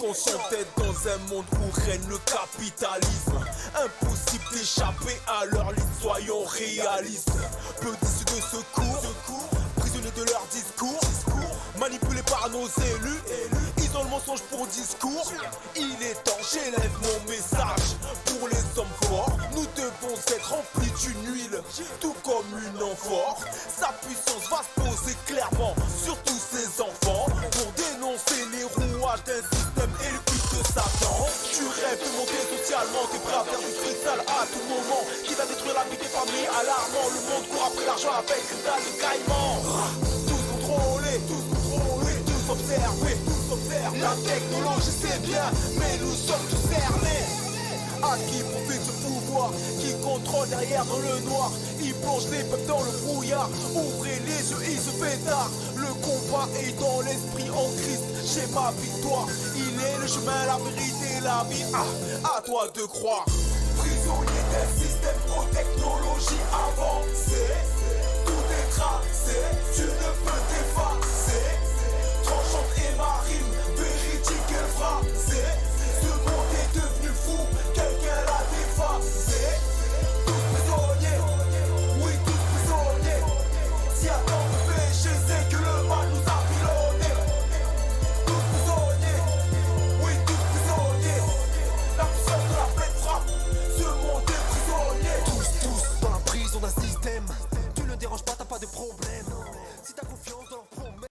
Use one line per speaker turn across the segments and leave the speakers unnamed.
conscient d'être dans un monde où règne le capitalisme. Impossible d'échapper à leur lit, soyons réalistes. Peu d'issues de secours, prisonniers de leur discours, manipulés par nos élus. Ils ont le mensonge pour discours. Il est temps, j'élève mon message. Pour les hommes forts, nous devons être remplis d'une huile, tout comme une amphore. Sa puissance va se poser clairement sur tous ses enfants, pour dénoncer les rouages d'un système et le culte de Satan. Tu rêves de monter socialement, t'es prêt à faire du fric sale à tout moment, qui va détruire la vie des familles alarmant. Le monde court après l'argent avec une dalle de caïman. Tous contrôlés, tous observés. La technologie c'est bien, mais nous sommes tous cernés. À qui profite ce pouvoir qui contrôle derrière dans le noir? Il plonge les peuples dans le brouillard. Ouvrez les yeux, il se fait tard. Le combat est dans l'esprit en Christ. J'ai ma victoire. Il est le chemin, la vérité, la vie. À toi de croire. Prisonnier d'un système aux technologies avancées. Tout est tracé, tu ne peux t'effacer. Tranchante et ma rime, véridique et phrasée. Ce monde est devenu fou, quelqu'un l'a déphasé. Tous prisonniers, oui tous prisonniers. Si à tant de péché, c'est que le mal nous a pilonnés. Tous prisonniers, oui tous prisonniers. La puissance de la paix frappe, ce monde est prisonnier. Tous dans la prison d'un système. Tu ne déranges pas, t'as pas de problème. Si t'as confiance dans leur promesse.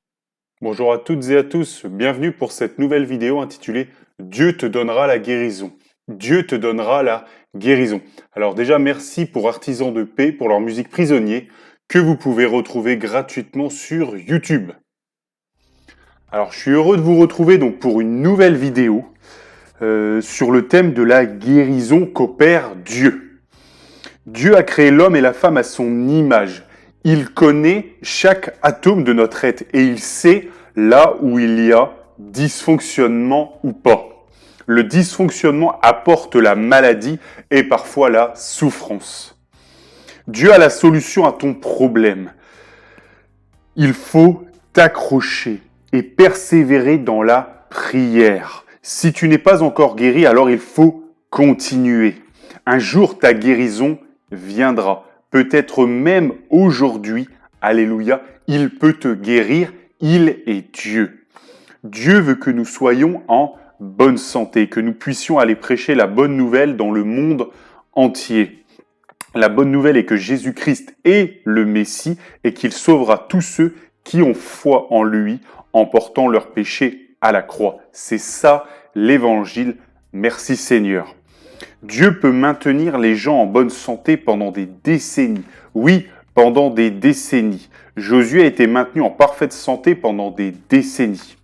Bonjour à toutes et à tous, bienvenue pour cette nouvelle vidéo intitulée « Dieu te donnera la guérison ». Dieu te donnera la guérison. Alors déjà, merci pour Artisans de Paix pour leur musique Prisonnier que vous pouvez retrouver gratuitement sur YouTube. Alors, je suis heureux de vous retrouver donc pour une nouvelle vidéo sur le thème de la guérison qu'opère Dieu. Dieu a créé l'homme et la femme à son image. Il connaît chaque atome de notre être et il sait là où il y a dysfonctionnement ou pas. Le dysfonctionnement apporte la maladie et parfois la souffrance. Dieu a la solution à ton problème. Il faut t'accrocher et persévérer dans la prière. Si tu n'es pas encore guéri, alors il faut continuer. Un jour, ta guérison viendra. Peut-être même aujourd'hui, alléluia, il peut te guérir, il est Dieu. Dieu veut que nous soyons en bonne santé, que nous puissions aller prêcher la bonne nouvelle dans le monde entier. La bonne nouvelle est que Jésus-Christ est le Messie et qu'il sauvera tous ceux qui ont foi en lui en portant leurs péchés à la croix. C'est ça l'évangile. Merci Seigneur. Dieu peut maintenir les gens en bonne santé pendant des décennies. Oui, pendant des décennies. Josué a été maintenu en parfaite santé pendant des décennies.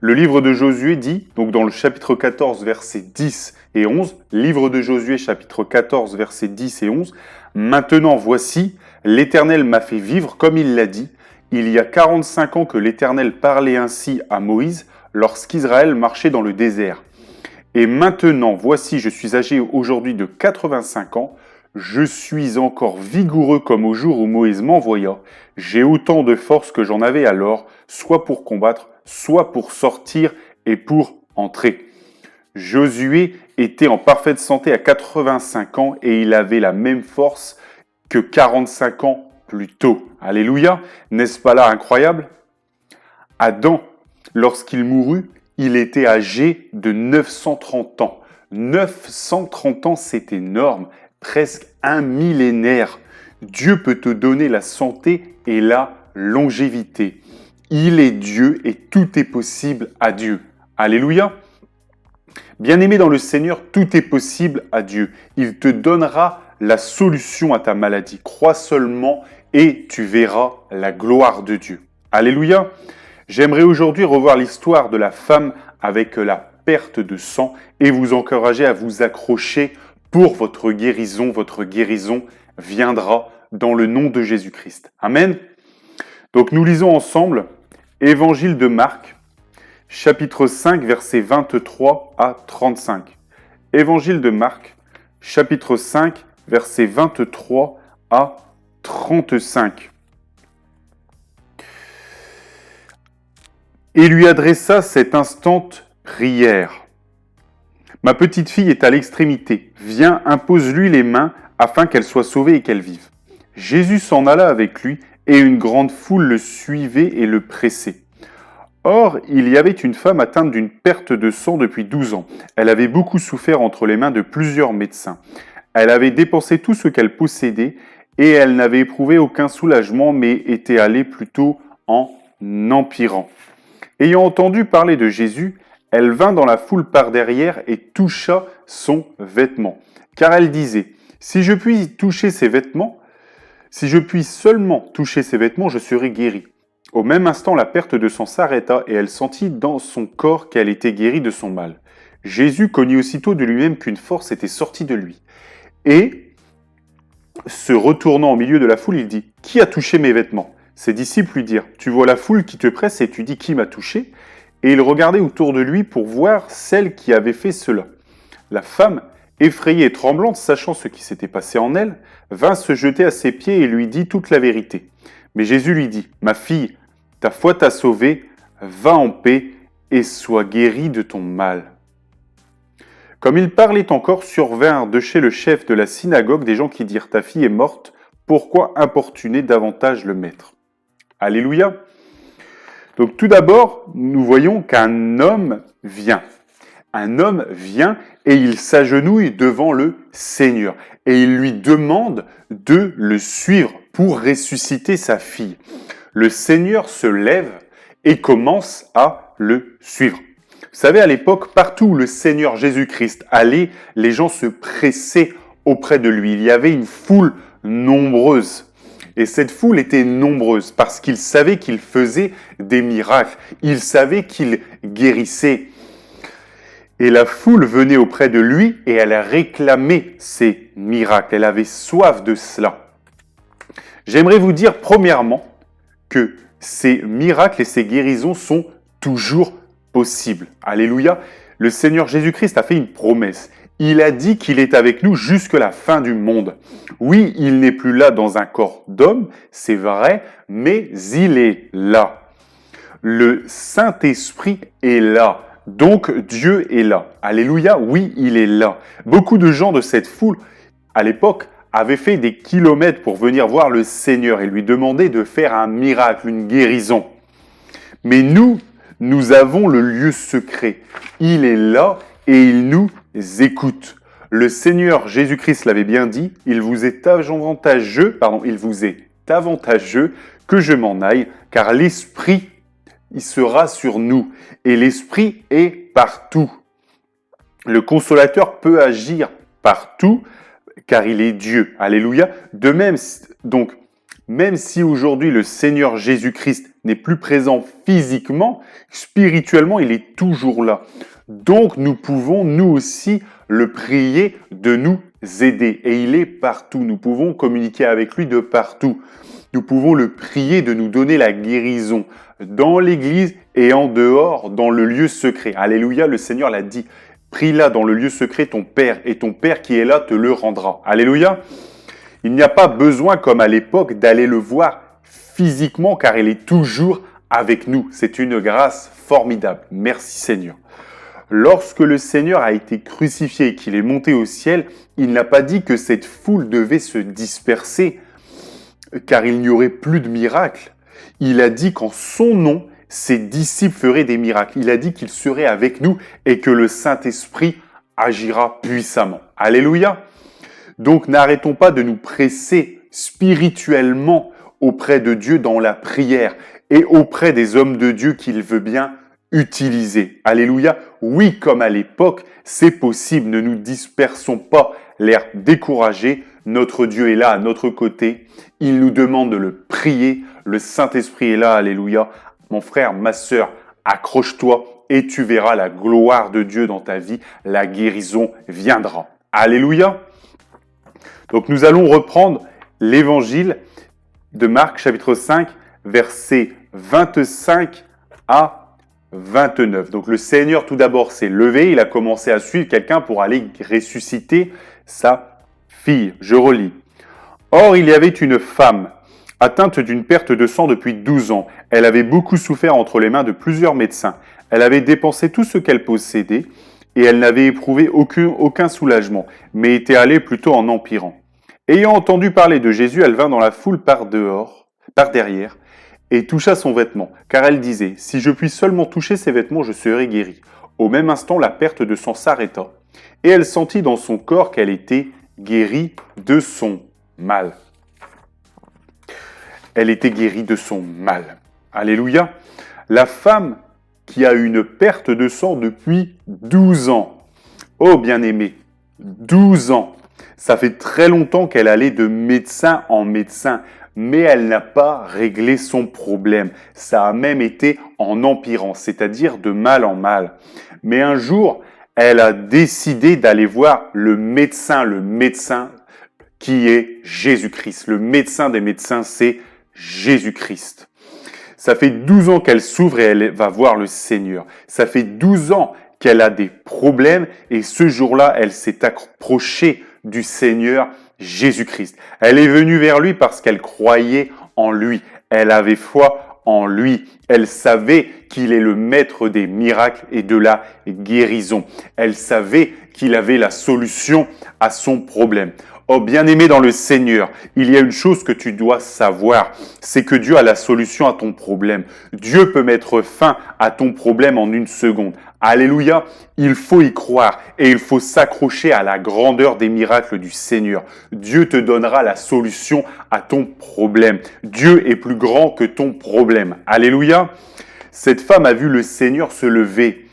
Le livre de Josué dit, donc dans le chapitre 14, versets 10 et 11, livre de Josué, chapitre 14, versets 10 et 11, « Maintenant voici, l'Éternel m'a fait vivre comme il l'a dit. Il y a 45 ans que l'Éternel parlait ainsi à Moïse lorsqu'Israël marchait dans le désert. Et maintenant, voici, je suis âgé aujourd'hui de 85 ans, je suis encore vigoureux comme au jour où Moïse m'envoya. J'ai autant de force que j'en avais alors, soit pour combattre, soit pour sortir et pour entrer. » Josué était en parfaite santé à 85 ans et il avait la même force que 45 ans plus tôt. Alléluia, n'est-ce pas là incroyable? Adam, lorsqu'il mourut, il était âgé de 930 ans. 930 ans, c'est énorme, presque un millénaire. Dieu peut te donner la santé et la longévité. Il est Dieu et tout est possible à Dieu. Alléluia. Bien-aimé dans le Seigneur, tout est possible à Dieu. Il te donnera la solution à ta maladie. Crois seulement et tu verras la gloire de Dieu. Alléluia. J'aimerais aujourd'hui revoir l'histoire de la femme avec la perte de sang et vous encourager à vous accrocher pour votre guérison. Votre guérison viendra dans le nom de Jésus-Christ. Amen. Donc nous lisons ensemble Évangile de Marc, chapitre 5, versets 23 à 35. Évangile de Marc, chapitre 5, versets 23 à 35. Et lui adressa cette instante prière. Ma petite fille est à l'extrémité. Viens, impose-lui les mains afin qu'elle soit sauvée et qu'elle vive. Jésus s'en alla avec lui et une grande foule le suivait et le pressait. Or, il y avait une femme atteinte d'une perte de sang depuis 12 ans. Elle avait beaucoup souffert entre les mains de plusieurs médecins. Elle avait dépensé tout ce qu'elle possédait et elle n'avait éprouvé aucun soulagement mais était allée plutôt en empirant. Ayant entendu parler de Jésus, elle vint dans la foule par derrière et toucha son vêtement. Car elle disait, si je puis seulement toucher ses vêtements, je serai guérie. Au même instant, la perte de sang s'arrêta et elle sentit dans son corps qu'elle était guérie de son mal. Jésus connut aussitôt de lui-même qu'une force était sortie de lui. Et, se retournant au milieu de la foule, il dit, « Qui a touché mes vêtements ?» Ses disciples lui dirent, « Tu vois la foule qui te presse et tu dis, qui m'a touché ?» Et il regardait autour de lui pour voir celle qui avait fait cela. La femme, effrayée et tremblante, sachant ce qui s'était passé en elle, vint se jeter à ses pieds et lui dit toute la vérité. Mais Jésus lui dit, « Ma fille, ta foi t'a sauvée, va en paix et sois guérie de ton mal. » Comme il parlait encore, survinrent de chez le chef de la synagogue des gens qui dirent, « Ta fille est morte, pourquoi importuner davantage le maître ?» Alléluia. Donc tout d'abord, nous voyons qu'un homme vient. Un homme vient et il s'agenouille devant le Seigneur. Et il lui demande de le suivre pour ressusciter sa fille. Le Seigneur se lève et commence à le suivre. Vous savez, à l'époque, partout où le Seigneur Jésus-Christ allait, les gens se pressaient auprès de lui. Il y avait une foule nombreuse. Et cette foule était nombreuse parce qu'ils savaient qu'il faisait des miracles. Ils savaient qu'il guérissait. Et la foule venait auprès de lui et elle réclamait ces miracles. Elle avait soif de cela. J'aimerais vous dire premièrement que ces miracles et ces guérisons sont toujours possibles. Alléluia. Le Seigneur Jésus-Christ a fait une promesse. Il a dit qu'il est avec nous jusqu'à la fin du monde. Oui, il n'est plus là dans un corps d'homme, c'est vrai, mais il est là. Le Saint-Esprit est là. Donc Dieu est là. Alléluia, oui, il est là. Beaucoup de gens de cette foule, à l'époque, avaient fait des kilomètres pour venir voir le Seigneur et lui demander de faire un miracle, une guérison. Mais nous avons le lieu secret. Il est là et il nous écoute. Le Seigneur Jésus-Christ l'avait bien dit, il vous est avantageux que je m'en aille, car l'Esprit, il sera sur nous. Et l'Esprit est partout. Le Consolateur peut agir partout, car il est Dieu. Alléluia. De même, donc, même si aujourd'hui le Seigneur Jésus-Christ n'est plus présent physiquement, spirituellement, il est toujours là. Donc, nous pouvons, nous aussi, le prier de nous aider. Et il est partout. Nous pouvons communiquer avec lui de partout. Nous pouvons le prier de nous donner la guérison dans l'église et en dehors, dans le lieu secret. Alléluia, le Seigneur l'a dit. Prie là dans le lieu secret ton Père, et ton Père qui est là te le rendra. Alléluia. Il n'y a pas besoin, comme à l'époque, d'aller le voir physiquement, car il est toujours avec nous. C'est une grâce formidable. Merci Seigneur. Lorsque le Seigneur a été crucifié et qu'il est monté au ciel, il n'a pas dit que cette foule devait se disperser, car il n'y aurait plus de miracles. Il a dit qu'en son nom, ses disciples feraient des miracles. Il a dit qu'il serait avec nous et que le Saint-Esprit agira puissamment. Alléluia. Donc n'arrêtons pas de nous presser spirituellement auprès de Dieu dans la prière et auprès des hommes de Dieu qu'il veut bien utiliser. Alléluia. Oui, comme à l'époque, c'est possible. Ne nous dispersons pas l'air découragé. Notre Dieu est là à notre côté. Il nous demande de le prier. Le Saint-Esprit est là. Alléluia. Mon frère, ma sœur, accroche-toi et tu verras la gloire de Dieu dans ta vie. La guérison viendra. Alléluia. Donc nous allons reprendre l'évangile de Marc, chapitre 5, versets 25 à 29. Donc le Seigneur tout d'abord s'est levé, il a commencé à suivre quelqu'un pour aller ressusciter sa fille. Je relis. Or il y avait une femme atteinte d'une perte de sang depuis 12 ans. Elle avait beaucoup souffert entre les mains de plusieurs médecins. Elle avait dépensé tout ce qu'elle possédait et elle n'avait éprouvé aucun soulagement, mais était allée plutôt en empirant. Ayant entendu parler de Jésus, elle vint dans la foule par derrière, et toucha son vêtement, car elle disait, « Si je puis seulement toucher ses vêtements, je serai guérie. » Au même instant, la perte de sang s'arrêta, et elle sentit dans son corps qu'elle était guérie de son mal. Elle était guérie de son mal. Alléluia. La femme qui a une perte de sang depuis 12 ans. Oh bien-aimé, 12 ans. Ça fait très longtemps qu'elle allait de médecin en médecin, mais elle n'a pas réglé son problème. Ça a même été en empirant, c'est-à-dire de mal en mal. Mais un jour, elle a décidé d'aller voir le médecin qui est Jésus-Christ. Le médecin des médecins, c'est Jésus-Christ. Ça fait 12 ans qu'elle s'ouvre et elle va voir le Seigneur. Ça fait 12 ans qu'elle a des problèmes et ce jour-là, elle s'est approchée du Seigneur Jésus-Christ. Elle est venue vers lui parce qu'elle croyait en lui. Elle avait foi en lui. Elle savait qu'il est le maître des miracles et de la guérison. Elle savait qu'il avait la solution à son problème. Oh bien-aimé dans le Seigneur, il y a une chose que tu dois savoir, c'est que Dieu a la solution à ton problème. Dieu peut mettre fin à ton problème en une seconde. Alléluia, il faut y croire et il faut s'accrocher à la grandeur des miracles du Seigneur. Dieu te donnera la solution à ton problème. Dieu est plus grand que ton problème. Alléluia. Cette femme a vu le Seigneur se lever.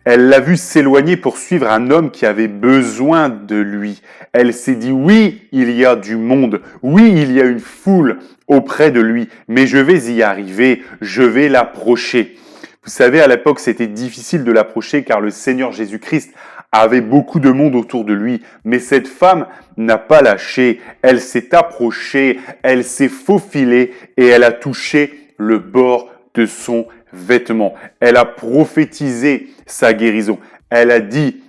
Elle l'a vu s'éloigner pour suivre un homme qui avait besoin de lui. Elle s'est dit, oui, il y a du monde. Oui, il y a une foule auprès de lui. Mais je vais y arriver. Je vais l'approcher. Vous savez, à l'époque, c'était difficile de l'approcher car le Seigneur Jésus-Christ avait beaucoup de monde autour de lui. Mais cette femme n'a pas lâché. Elle s'est approchée. Elle s'est faufilée et elle a touché le bord de son vêtement. Elle a prophétisé sa guérison. Elle a dit,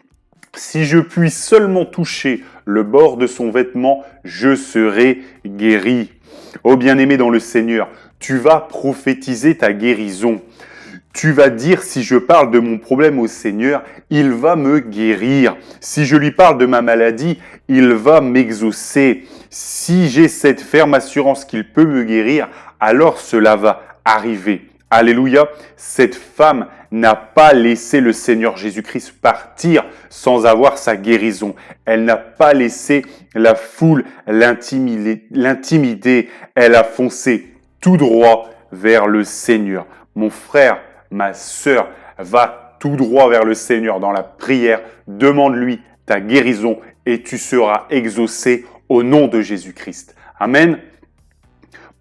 si je puis seulement toucher le bord de son vêtement, je serai guéri. Oh bien-aimé dans le Seigneur, tu vas prophétiser ta guérison. Tu vas dire, si je parle de mon problème au Seigneur, il va me guérir. Si je lui parle de ma maladie, il va m'exaucer. Si j'ai cette ferme assurance qu'il peut me guérir, alors cela va arriver. Alléluia, cette femme n'a pas laissé le Seigneur Jésus-Christ partir sans avoir sa guérison. Elle n'a pas laissé la foule l'intimider. Elle a foncé tout droit vers le Seigneur. Mon frère, ma sœur, va tout droit vers le Seigneur dans la prière. Demande-lui ta guérison et tu seras exaucé au nom de Jésus-Christ. Amen.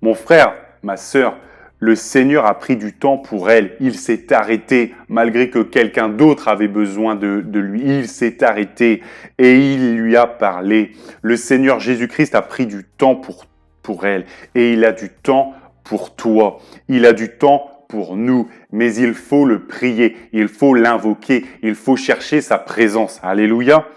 Mon frère, ma sœur, le Seigneur a pris du temps pour elle. Il s'est arrêté malgré que quelqu'un d'autre avait besoin de lui. Il s'est arrêté et il lui a parlé. Le Seigneur Jésus-Christ a pris du temps pour elle et il a du temps pour toi. Il a du temps pour nous, mais il faut le prier, il faut l'invoquer, il faut chercher sa présence. Alléluia.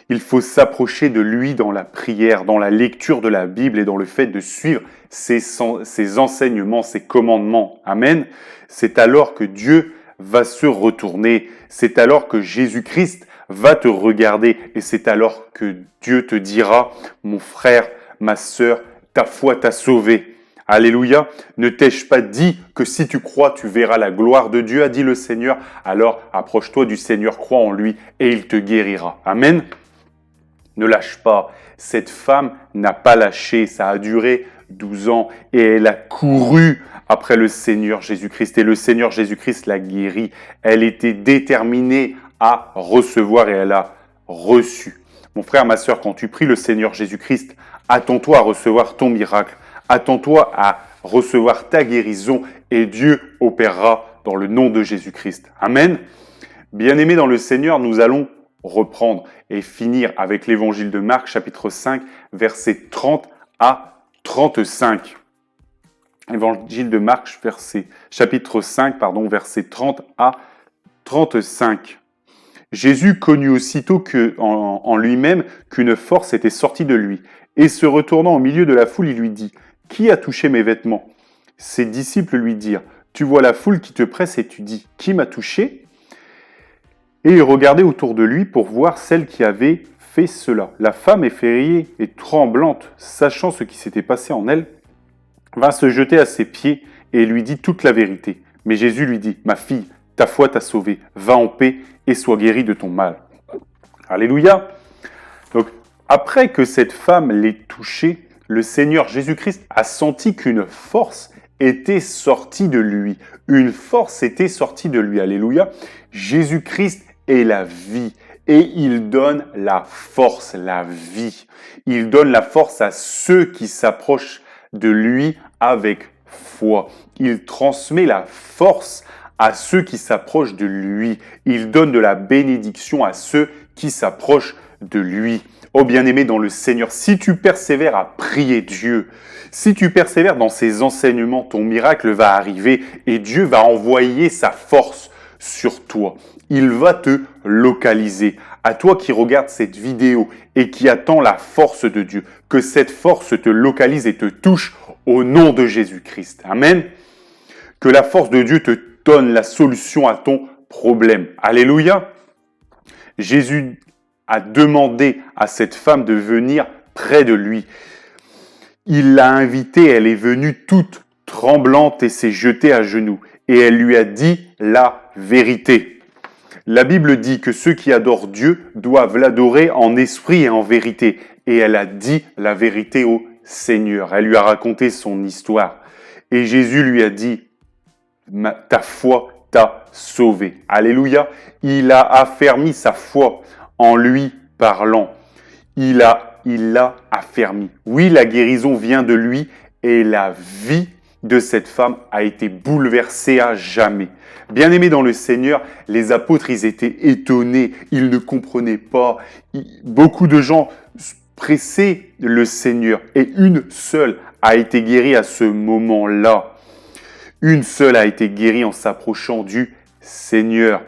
Il faut s'approcher de lui dans la prière, dans la lecture de la Bible et dans le fait de suivre ses enseignements, ses commandements. Amen. C'est alors que Dieu va se retourner. C'est alors que Jésus-Christ va te regarder et c'est alors que Dieu te dira, mon frère, ma sœur, ta foi t'a sauvé. Alléluia. Ne t'ai-je pas dit que si tu crois, tu verras la gloire de Dieu, a dit le Seigneur. Alors approche-toi du Seigneur, crois en lui et il te guérira. Amen. Ne lâche pas. Cette femme n'a pas lâché. Ça a duré 12 ans et elle a couru après le Seigneur Jésus-Christ. Et le Seigneur Jésus-Christ l'a guérie. Elle était déterminée à recevoir et elle a reçu. Mon frère, ma sœur, quand tu pries le Seigneur Jésus-Christ, attends-toi à recevoir ton miracle. Attends-toi à recevoir ta guérison et Dieu opérera dans le nom de Jésus-Christ. Amen. Bien-aimés dans le Seigneur, nous allons reprendre et finir avec l'évangile de Marc, chapitre 5, versets 30 à 35. Évangile de Marc, chapitre 5, versets 30 à 35. Jésus connut aussitôt en lui-même qu'une force était sortie de lui, et se retournant au milieu de la foule, il lui dit « Qui a touché mes vêtements ?» Ses disciples lui dirent Tu vois la foule qui te presse et tu dis « Qui m'a touché ?» Et il regardait autour de lui pour voir celle qui avait fait cela. La femme, effrayée et tremblante, sachant ce qui s'était passé en elle, vint se jeter à ses pieds et lui dit toute la vérité. Mais Jésus lui dit « Ma fille, ta foi t'a sauvée, va en paix et sois guérie de ton mal. » Alléluia. Donc, après que cette femme l'ait touché, le Seigneur Jésus-Christ a senti qu'une force était sortie de lui. Une force était sortie de lui. Alléluia. Jésus-Christ est la vie et il donne la force, la vie. Il donne la force à ceux qui s'approchent de lui avec foi. Il transmet la force à ceux qui s'approchent de lui. Il donne de la bénédiction à ceux qui s'approchent de lui. Oh bien-aimé dans le Seigneur, si tu persévères à prier Dieu, si tu persévères dans ses enseignements, ton miracle va arriver et Dieu va envoyer sa force sur toi. Il va te localiser. À toi qui regardes cette vidéo et qui attends la force de Dieu, que cette force te localise et te touche au nom de Jésus-Christ. Amen. Que la force de Dieu te donne la solution à ton problème. Alléluia. Jésus a demandé à cette femme de venir près de lui. Il l'a invitée, elle est venue toute tremblante et s'est jetée à genoux. Et elle lui a dit la vérité. La Bible dit que ceux qui adorent Dieu doivent l'adorer en esprit et en vérité. Et elle a dit la vérité au Seigneur. Elle lui a raconté son histoire. Et Jésus lui a dit, ta foi t'a sauvé. Alléluia. Il a affermi sa foi en lui parlant. Il l'a affermi. Oui, la guérison vient de lui et la vie de cette femme a été bouleversée à jamais. Bien-aimés dans le Seigneur, les apôtres, ils étaient étonnés, ils ne comprenaient pas. Beaucoup de gens pressaient le Seigneur et une seule a été guérie à ce moment-là. Une seule a été guérie en s'approchant du Seigneur.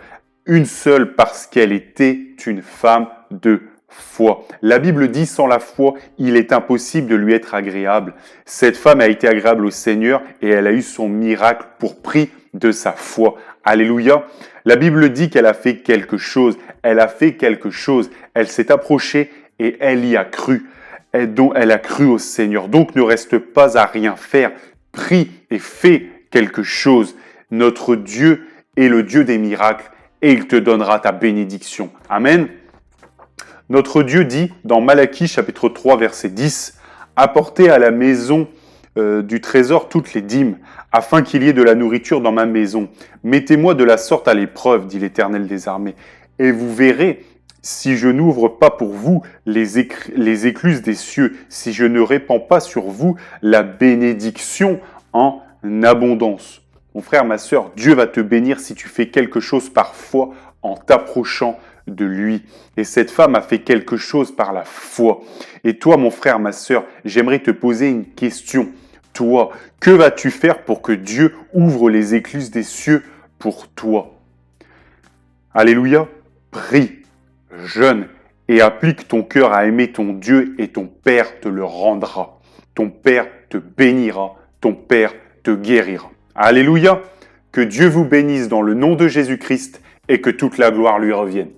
Une seule parce qu'elle était une femme de foi. La Bible dit, sans la foi, il est impossible de lui être agréable. Cette femme a été agréable au Seigneur et elle a eu son miracle pour prix de sa foi. Alléluia. La Bible dit qu'elle a fait quelque chose. Elle a fait quelque chose. Elle s'est approchée et elle y a cru. Elle a cru au Seigneur. Donc ne reste pas à rien faire. Prie et fais quelque chose. Notre Dieu est le Dieu des miracles et il te donnera ta bénédiction. Amen. Notre Dieu dit dans Malachie chapitre 3 verset 10, « Apportez à la maison du trésor toutes les dîmes, afin qu'il y ait de la nourriture dans ma maison. Mettez-moi de la sorte à l'épreuve, dit l'Éternel des armées, et vous verrez si je n'ouvre pas pour vous les écluses des cieux, si je ne répands pas sur vous la bénédiction en abondance. » Mon frère, ma sœur, Dieu va te bénir si tu fais quelque chose par foi en t'approchant de lui. Et cette femme a fait quelque chose par la foi. Et toi, mon frère, ma sœur, j'aimerais te poser une question. Toi, que vas-tu faire pour que Dieu ouvre les écluses des cieux pour toi? Alléluia. Prie, jeûne et applique ton cœur à aimer ton Dieu et ton Père te le rendra. Ton Père te bénira, ton Père te guérira. Alléluia. Que Dieu vous bénisse dans le nom de Jésus-Christ et que toute la gloire lui revienne.